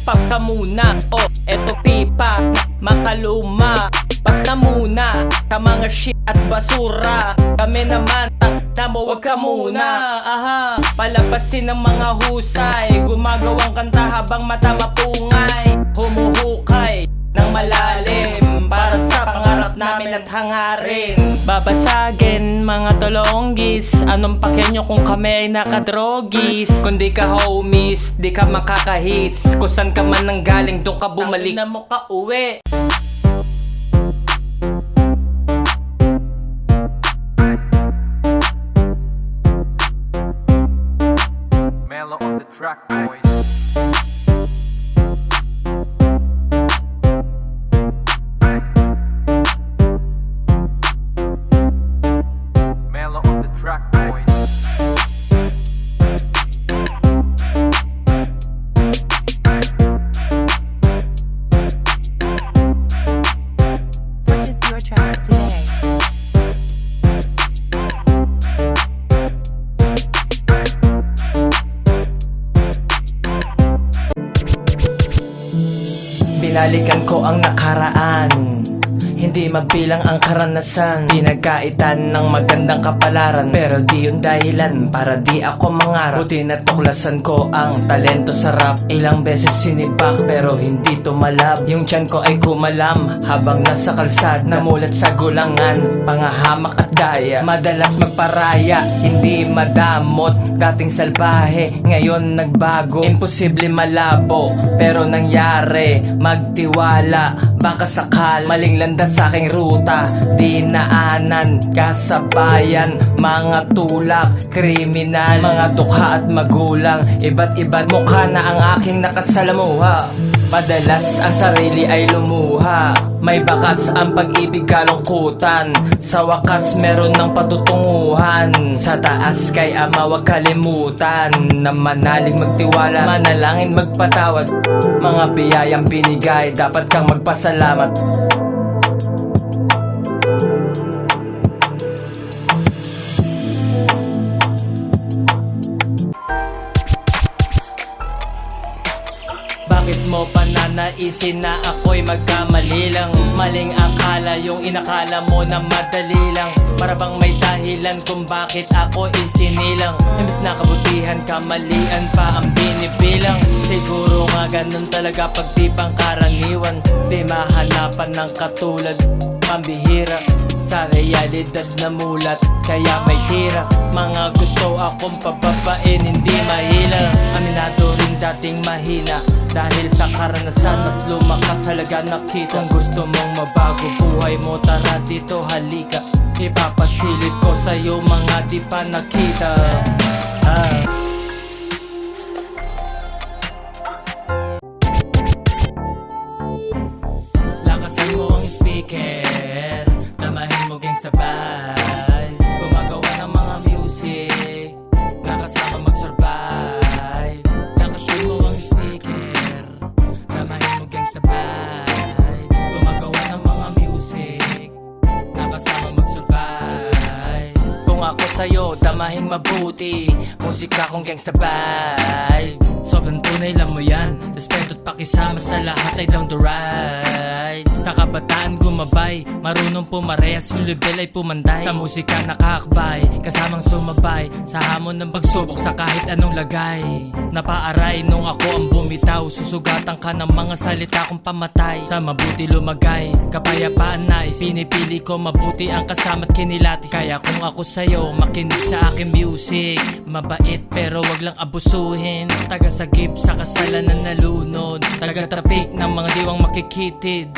Pop ka muna, oh, eto pipa, makaluma. Pas na muna, ka mga shit at basura. Kami naman, na mo wag ka muna. Aha, palabasin ng mga husay. Gumagawang kanta habang mata mapungay. Humuhukay ng malalim para sa pangarap namin at hangarin. Babasagin mga tolonggis. Anong pakenyo kung kami ay nakadrogis? Kung di ka homies, di ka makakahits. Kung saan ka man nang galing, doon ka bumalik na mo ka uwi. Mellow on the track, boys. Mellow on the track, boys. Purchase your track today. Binalikan ko ang nakaraan, hindi mabilang ang karanasan. Pinagkaitan ng magandang kapalaran, pero di yung dahilan para di ako mangarap. Buti natuklasan ko ang talento sa rap. Ilang beses sinibak pero hindi tumalab. Yung tiyan ko ay kumalam habang nasa kalsad. Namulat sa gulangan, pangahamak at daya. Madalas magparaya, hindi madamot. Dating salbahe, ngayon nagbago. Imposible malabo, pero nangyari. Magtiwala, baka sakal. Maling landas sa aking ruta, dinaanan, kasabayan, mga tulak, kriminal, mga tukha at magulang. Iba't iba't mukha na ang aking nakasalamuha. Madalas ang sarili ay lumuha. May bakas ang pag-ibig kalungkutan. Sa wakas meron ng patutunguhan. Sa taas kay ama wag kalimutan na manalig, magtiwala, manalangin, magpatawad. Mga biyayang binigay, dapat kang magpasalamat. Bakit mo pa nanaisin na ako'y magkamali lang? Maling akala yung inakala mo na madali lang. Para bang may dahilan kung bakit ako isinilang. Imbes na kabutihan, kamalian pa ang binibilang. Siguro nga ganun talaga pag di pangkaraniwan. Di mahanapan ng katulad, pambihira. Sa realidad na mulat, kaya may tira. Mga gusto akong pababain, hindi mahila. Aminado rin dating mahina, dahil sa karanasan mas lumakas halaga nakita. Kung gusto mong mabago buhay mo, tara dito halika. Ipapasilip ko sa'yo mga di pa nakita. Lakasan mo ang speaker, damahin mo gangsta vibe. Gumagawa ng mga music, nakasama mag-survive. Lakasan mo ang speaker, damahin mo gangsta vibe. Gumagawa ng mga music, nakasama mag-survive. Kung ako sa'yo, damahin mabuti. Musika kong gangsta vibe. Sobrang tunay lang mo yan. Respeto at pakisama sa lahat ay down the ride. Sa kabataan gumabay, marunong pumarehas, yung level ay pumanday. Sa musika nakakbay, kasamang sumabay sa hamon ng pagsubok sa kahit anong lagay. Napaaray nung ako ang bumitaw, susugatan ka ng mga salita kong pamatay. Sa mabuti lumagay, kapayapaan nais, pinipili ko mabuti ang kasama't kinilatis. Kaya kung ako sa'yo, makinig sa aking music. Mabait pero wag lang abusuhin, taga-sagip sa kasalanan na lunod, taga-tapik ng mga diwang makikitid.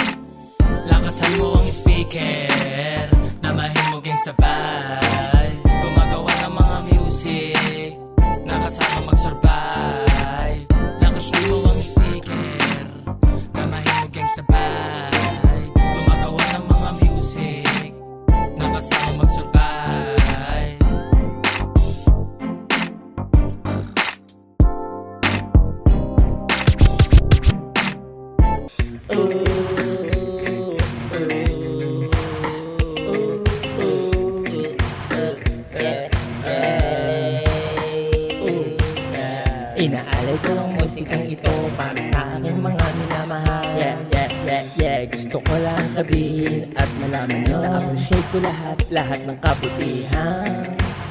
Lakasan mo ang speaker, damahin mo gangsta vibe. Gumagawa ng mga music, nakasama mag-survive. Lakasan mo ang speaker, damahin mo gangsta vibe. Gumagawa ng mga music, nakasama mag-survive. sabihin at malaman nyo na appreciate ko lahat ng kabutihan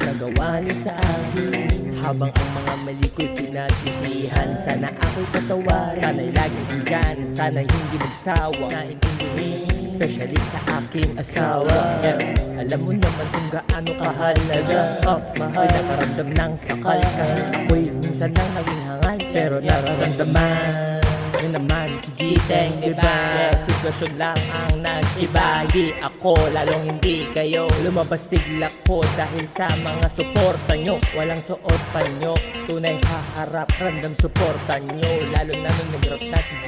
nagawa niyo sa akin. Habang ang mga mali ko'y pinagsisihan, sana ako'y patawarin, sana'y laging andyan, sana'y hindi magsawa naintindihin, especially sa aking asawa. Alam mo naman kung gaano kahalaga, mahal na karamdam ng sakal, kahit ako'y minsan lang naging hangal, pero nararamdaman yun naman si G-Teng, diba? Sitwasyon lang ang nag-iba, di ako, lalong hindi kayo. Lumabas sigla ko dahil sa mga suporta nyo. Walang suot pa nyo, tunay haharap, random suporta nyo. Lalo na nung nag-rap na si G